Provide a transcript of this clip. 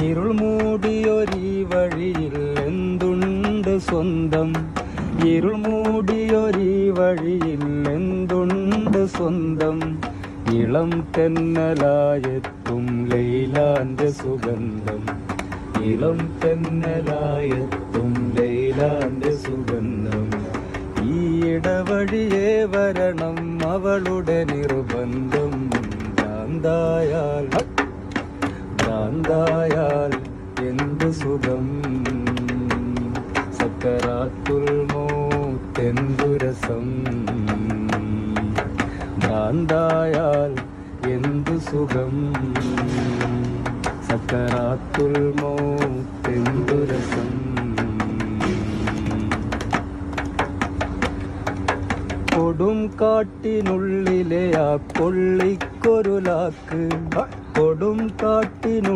ഇരുൾ മൂടിയൊരീ വഴിയിൽ എന്തുണ്ട് സ്വന്തം, ഇരുൾ മൂടിയൊരീ വഴിയിൽ എന്തുണ്ട് സ്വന്തം. ഇളം തെന്നലായെത്തും ലൈലാന്റെ സുഗന്ധം, ഇളം തെന്നലായെത്തും ലൈലാന്റെ സുഗന്ധം. ഈ ഇടവഴിയേ വരണം അവളുടെ നിർബന്ധം. ഭ്രാന്തായാൽ എന്തു സുഖം, സക്കറാത്തുൽ മൗത്ത് രസം. ഭ്രാന്തായാൽ എന്തു സുഖം, സക്കറാത്തുൽ മൗത്ത് രസം. കൊടും കാട്ടിനുള്ളിലെ ആ കൊള്ളിക്കൊരു ലാക്ക്, കൊടും കാട്ടിനുള്ളിൽ